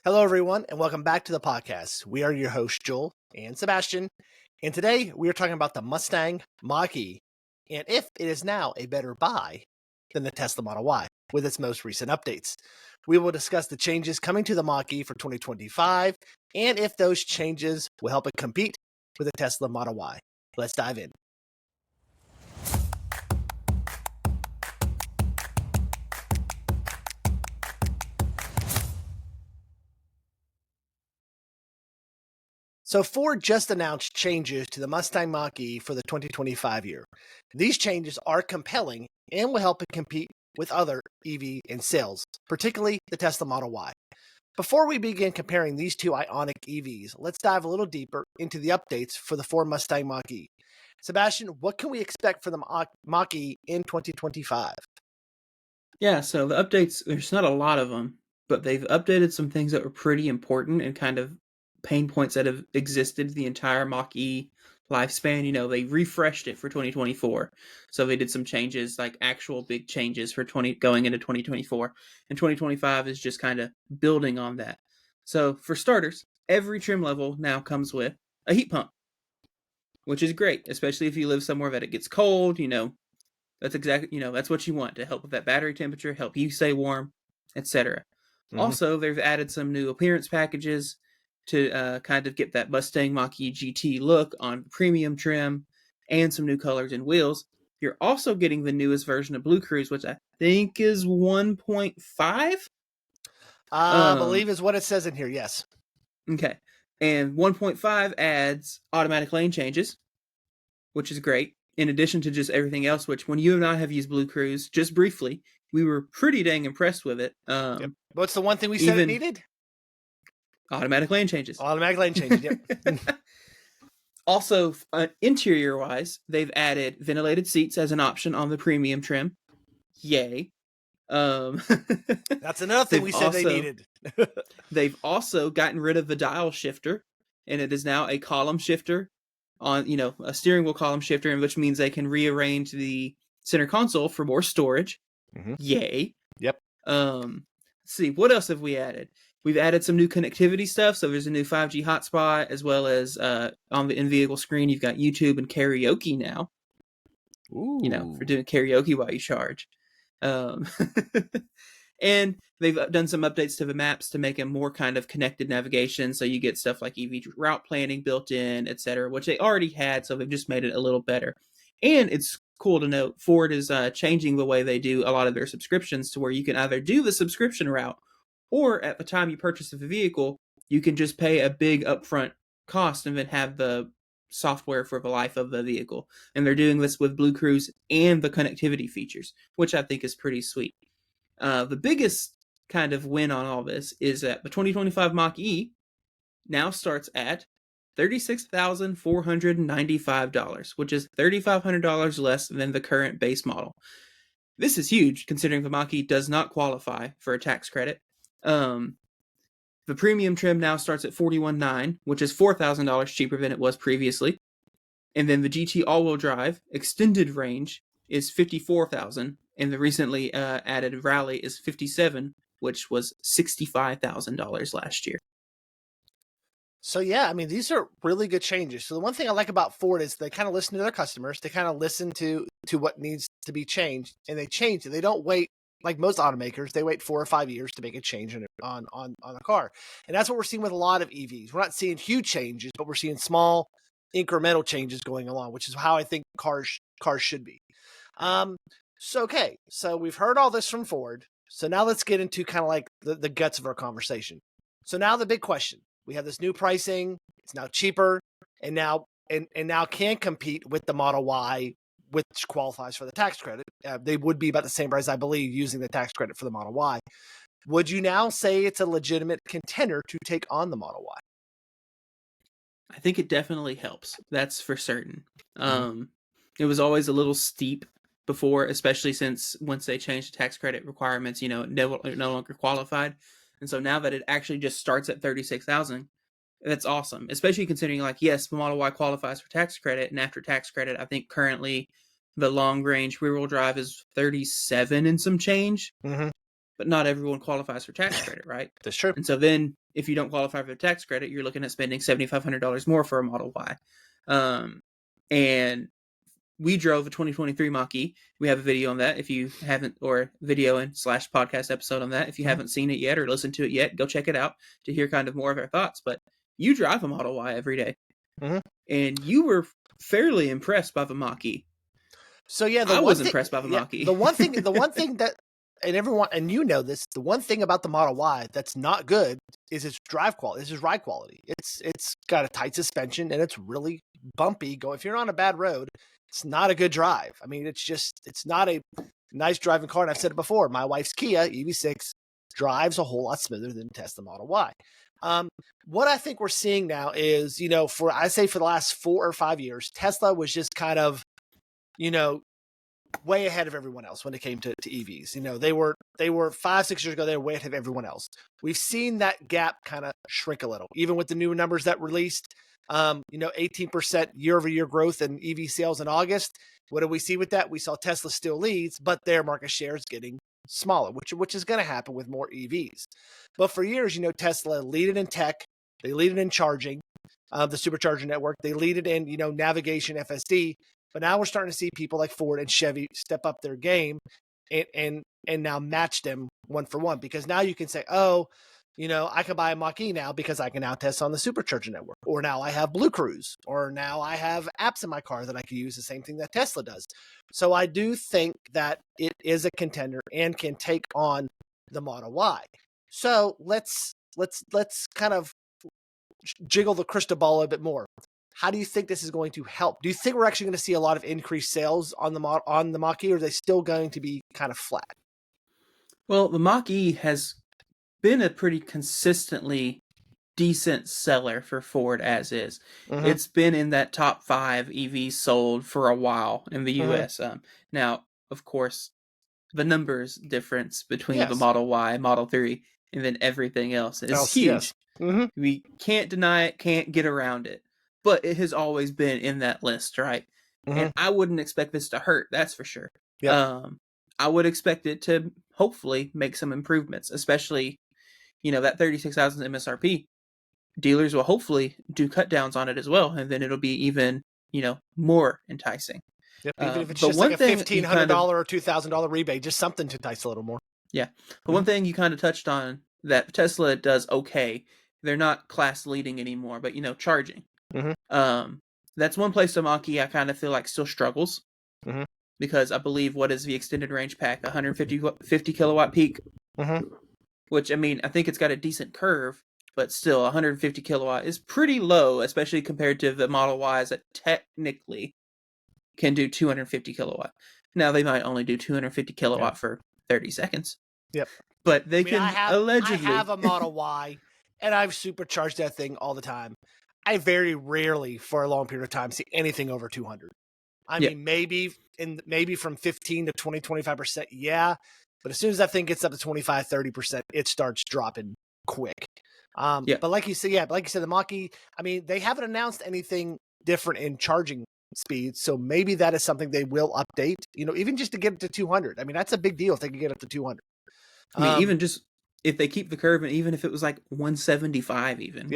Hello, everyone, and welcome back to the podcast. We are your hosts, Joel and Sebastian, and today we are talking about the Mustang Mach-e and if it is now a better buy than the Tesla Model Y with its most recent updates. We will discuss the changes coming to the Mach-e for 2025 and if those changes will help it compete with the Tesla Model Y. Let's dive in. So Ford just announced changes to the Mustang Mach-e for the 2025 year. These changes are compelling and will help it compete with other EV in sales, particularly the Tesla Model Y. Before we begin comparing these two Ioniq EVs, let's dive a little deeper into the updates for the Ford Mustang Mach-e. Sebastian, what can we expect for the Mach-e in 2025? Yeah, so the updates, there's not a lot of them, but they've updated some things that were pretty important and kind of pain points that have existed the entire Mach-E lifespan. They refreshed it for 2024. So they did some changes, like actual big changes for going into 2024. And 2025 is just kind of building on that. So for starters, every trim level now comes with a heat pump, which is great, especially if you live somewhere that it gets cold. That's exactly, that's what you want to help with that battery temperature, help you stay warm, etc. Also, they've added some new appearance packages to kind of get that Mustang Mach-E GT look on premium trim and some new colors and wheels. You're also getting the newest version of Blue Cruise, which I think is 1.5. I believe is what it says in here, yes. Okay. And 1.5 adds automatic lane changes, which is great. In addition to just everything else, which when you and I have used Blue Cruise just briefly, we were pretty dang impressed with it. Yep. What's the one thing we said it needed? Automatic lane changes. Automatic lane changes, yep. Also, interior-wise, they've added ventilated seats as an option on the premium trim. Yay. That's another thing we said they needed. They've also gotten rid of the dial shifter, and it is now a column shifter on, a steering wheel column shifter, which means they can rearrange the center console for more storage. Yay. Yep. Let's see, what else have we added? We've added some new connectivity stuff. So there's a new 5G hotspot, as well as on the in-vehicle screen, you've got YouTube and karaoke now. Ooh. For doing karaoke while you charge. And they've done some updates to the maps to make them more kind of connected navigation. So you get stuff like EV route planning built in, etc., which they already had. So they've just made it a little better. And it's cool to note Ford is changing the way they do a lot of their subscriptions to where you can either do the subscription route, or at the time you purchase the vehicle, you can just pay a big upfront cost and then have the software for the life of the vehicle. And they're doing this with Blue Cruise and the connectivity features, which I think is pretty sweet. The biggest kind of win on all this is that the 2025 Mach-E now starts at $36,495, which is $3,500 less than the current base model. This is huge, considering the Mach-E does not qualify for a tax credit. The premium trim now starts at $41,900, which is $4,000 cheaper than it was previously. And then the GT all-wheel drive extended range is $54,000, and the recently added Rally is $57,000, which was $65,000 last year. So yeah, I mean, these are really good changes. So the one thing I like about Ford is they kind of listen to their customers. They kind of listen to what needs to be changed, and they change it. They don't wait like most automakers. They wait 4 or 5 years to make a change on a car, and that's what we're seeing with a lot of EVs. We're not seeing huge changes, but we're seeing small incremental changes going along, which is how I think cars should be. So we've heard all this from Ford. So now let's get into kind of like the guts of our conversation. So now the big question. We have this new pricing. It's now cheaper, and now can compete with the Model Y, which qualifies for the tax credit. They would be about the same price, I believe, using the tax credit for the Model Y. Would you now say it's a legitimate contender to take on the Model Y? I think it definitely helps. That's for certain. It was always a little steep before, especially since once they changed the tax credit requirements, it no longer qualified. And so now that it actually just starts at $36,000, that's awesome. Especially considering, yes, the Model Y qualifies for tax credit, and after tax credit, I think currently the long range rear-wheel drive is $37,000 and some change. But not everyone qualifies for tax credit, right? That's true. And so then if you don't qualify for the tax credit, you're looking at spending $7,500 more for a Model Y. And we drove a 2023 Mach-e. We have a video on that if you haven't, or video and / podcast episode on that. If you haven't seen it yet or listened to it yet, go check it out to hear kind of more of our thoughts. But you drive a Model Y every day, and you were fairly impressed by the Mach-e. So yeah, I was impressed by the Mach-e. The one thing that, and everyone, and you know this, the one thing about the Model Y that's not good is its drive quality. It's its ride quality. It's got a tight suspension and it's really bumpy. If you're on a bad road, it's not a good drive. I mean, it's not a nice driving car. And I've said it before. My wife's Kia EV6 drives a whole lot smoother than Tesla Model Y. What I think we're seeing now is, for the last 4 or 5 years, Tesla was just kind of, way ahead of everyone else when it came to EVs. They were 5, 6 years ago, they were way ahead of everyone else. We've seen that gap kind of shrink a little, even with the new numbers that released. 18% year-over-year growth in EV sales in August. What do we see with that? We saw Tesla still leads, but their market share is getting smaller, which is going to happen with more EVs. But for years, Tesla leaded in tech, they leaded in charging, the supercharger network, they leaded in navigation, FSD. But now we're starting to see people like Ford and Chevy step up their game and now match them one for one, because now you can say, I can buy a Mach-e now because I can now test on the supercharger network, or now I have Blue Cruise, or now I have apps in my car that I can use, the same thing that Tesla does. So I do think that it is a contender and can take on the Model Y. So let's kind of jiggle the crystal ball a bit more. How do you think this is going to help? Do you think we're actually going to see a lot of increased sales on the Mach-e, or are they still going to be kind of flat? Well, the Mach-e has been a pretty consistently decent seller for Ford as is. It's been in that top 5 EVs sold for a while in the US. Now, of course, the numbers difference between the Model Y, Model 3, and then everything else is huge. Yes. We can't deny it, can't get around it. But it has always been in that list, right? And I wouldn't expect this to hurt, that's for sure. Yep. I would expect it to hopefully make some improvements, especially, that 36,000 MSRP. Dealers will hopefully do cut downs on it as well, and then it'll be even, more enticing. Yep. Even if it's just like a $1,500 or $2,000 rebate, just something to entice a little more. Yeah. But one thing you kind of touched on that Tesla does okay, they're not class leading anymore, but, charging. That's one place the Mach-e I kind of feel like still struggles, because I believe, what is the extended range pack, 150 kilowatt peak, which, I think it's got a decent curve, but still 150 kilowatt is pretty low, especially compared to the Model Ys that technically can do 250 kilowatt. Now they might only do 250 kilowatt for 30 seconds. Yep. But they allegedly. I have a Model Y, and I've supercharged that thing all the time. I very rarely, for a long period of time, see anything over 200. I mean, maybe from 15 to 20, 25%, yeah. But as soon as that thing gets up to 25, 30%, it starts dropping quick. But like you said, the Mach-e, they haven't announced anything different in charging speed, so maybe that is something they will update, even just to get it to 200. That's a big deal if they can get up to 200. Even just if they keep the curve, and even if it was like 175 even,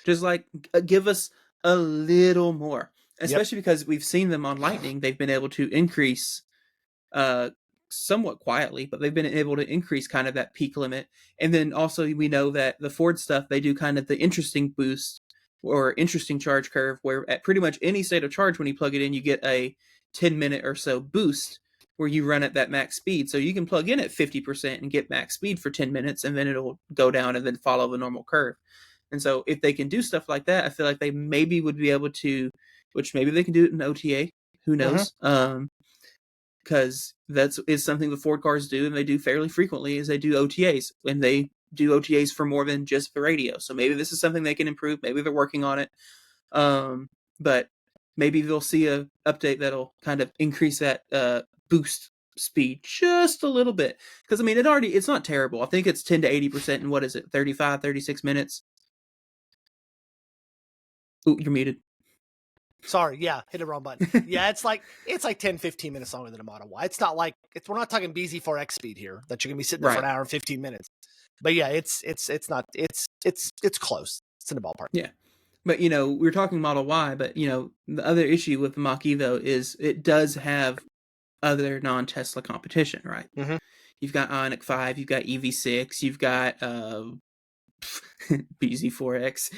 just like give us a little more, especially because we've seen them on Lightning. They've been able to increase somewhat quietly, but they've been able to increase kind of that peak limit. And then also we know that the Ford stuff, they do kind of the interesting boost or interesting charge curve, where at pretty much any state of charge, when you plug it in, you get a 10-minute or so boost where you run at that max speed. So you can plug in at 50% and get max speed for 10 minutes, and then it'll go down and then follow the normal curve. And so if they can do stuff like that, I feel like they maybe would be able to, which maybe they can do it in OTA. Who knows? Because that is something the Ford cars do, and they do fairly frequently, is they do OTAs, and they do OTAs for more than just the radio. So maybe this is something they can improve. Maybe they're working on it. But maybe they'll see a update that'll kind of increase that boost speed just a little bit. Because, it's not terrible. I think it's 10 to 80% in, 35, 36 minutes. Ooh, you're muted. Sorry, hit the wrong button. It's like 10, 15 minutes longer than a Model Y. It's not like, we're not talking BZ4X speed here, that you're going to be sitting there for an hour and 15 minutes. But yeah, it's not it's close. It's in the ballpark. Yeah. But, we're talking Model Y, but, the other issue with the Mach-E, though, is it does have other non-Tesla competition, right? Mm-hmm. You've got Ioniq 5, you've got EV6, you've got BZ4X.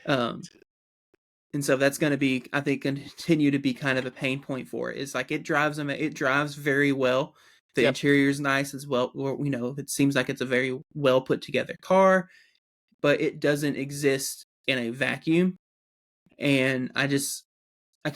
And so that's going to be, I think, continue to be kind of a pain point for it. It's like it drives very well. The Yep. interior is nice as well. It seems like it's a very well put together car, but it doesn't exist in a vacuum. And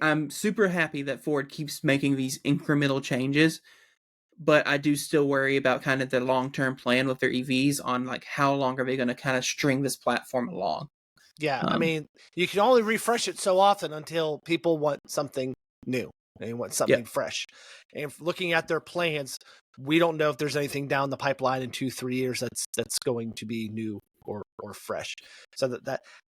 I'm super happy that Ford keeps making these incremental changes, but I do still worry about kind of their long-term plan with their EVs on like how long are they going to kind of string this platform along. Yeah, I mean, you can only refresh it so often until people want something new. They want something fresh. And looking at their plans, we don't know if there's anything down the pipeline in 2-3 years that's going to be new or fresh. So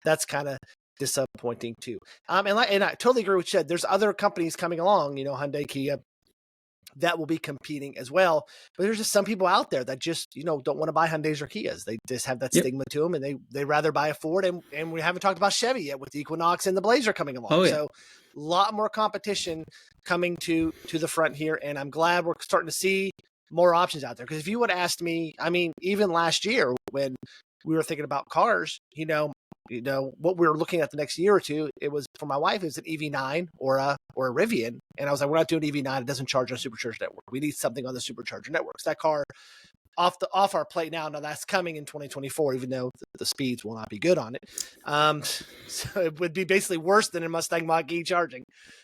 that's kind of disappointing too. And I totally agree with you said. There's other companies coming along, Hyundai, Kia, that will be competing as well. But there's just some people out there that just, don't want to buy Hyundais or Kias. They just have that stigma to them, and they rather buy a Ford. And we haven't talked about Chevy yet with the Equinox and the Blazer coming along. Oh, yeah. So a lot more competition coming to the front here. And I'm glad we're starting to see more options out there. Because if you would have asked me, I mean, even last year when we were thinking about cars, what we were looking at the next year or two, it was for my wife, it was an EV9 or a Rivian. And I was like, we're not doing EV9. It doesn't charge on supercharger network. We need something on the supercharger networks. That car off our plate now. Now that's coming in 2024, even though the speeds will not be good on it. So it would be basically worse than a Mustang Mach-e charging.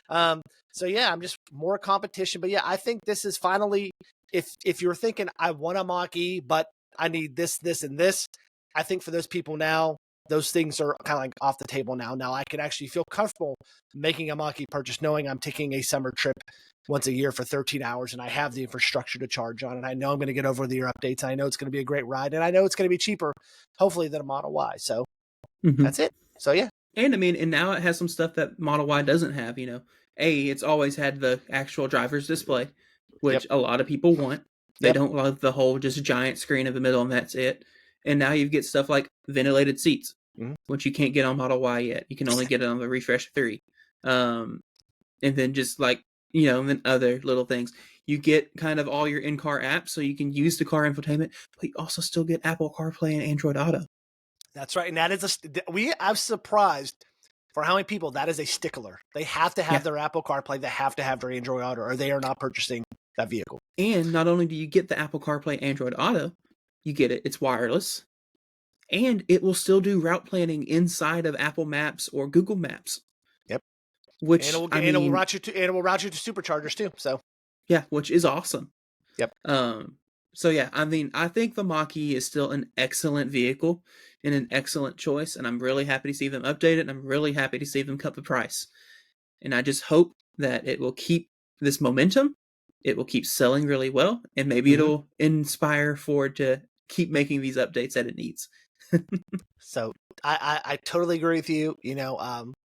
So yeah, I'm just more competition. But yeah, I think this is finally, if you're thinking I want a Mach-e, but I need this, and this, I think for those people now, those things are kind of like off the table now. Now I can actually feel comfortable making a Mach-e purchase, knowing I'm taking a summer trip once a year for 13 hours and I have the infrastructure to charge on it. I know I'm going to get over the year updates. I know it's going to be a great ride, and I know it's going to be cheaper, hopefully, than a Model Y. So that's it. So yeah. And I mean, and now it has some stuff that Model Y doesn't have, it's always had the actual driver's display, which a lot of people want. They don't love the whole just giant screen in the middle and that's it. And now you get stuff like ventilated seats, which you can't get on Model Y yet. You can only get it on the Refresh 3. And then just like, and then other little things. You get kind of all your in-car apps, so you can use the car infotainment, but you also still get Apple CarPlay and Android Auto. That's right. And that is I'm surprised for how many people that is a stickler. They have to have their Apple CarPlay. They have to have their Android Auto, or they are not purchasing that vehicle. And not only do you get the Apple CarPlay Android Auto, you get it. It's wireless. And it will still do route planning inside of Apple Maps or Google Maps. Yep. Which it will route you to superchargers too. So yeah, which is awesome. Yep. So yeah, I mean, I think the Mach-e is still an excellent vehicle and an excellent choice, and I'm really happy to see them update it, and I'm really happy to see them cut the price. And I just hope that it will keep this momentum, it will keep selling really well, and maybe it'll inspire Ford to keep making these updates that it needs. So I totally agree with you.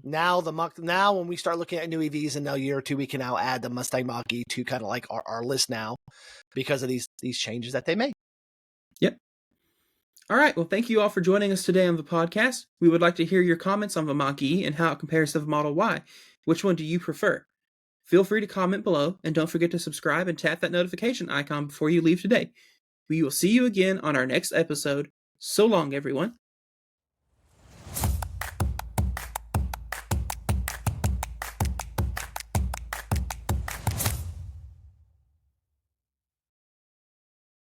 Now when we start looking at new EVs in a year or two, we can now add the Mustang Mach-e to kind of like our list now because of these changes that they made. Yep. All right. Well, thank you all for joining us today on the podcast. We would like to hear your comments on the Mach-e and how it compares to the Model Y. Which one do you prefer? Feel free to comment below, and don't forget to subscribe and tap that notification icon before you leave today. We will see you again on our next episode. So long, everyone.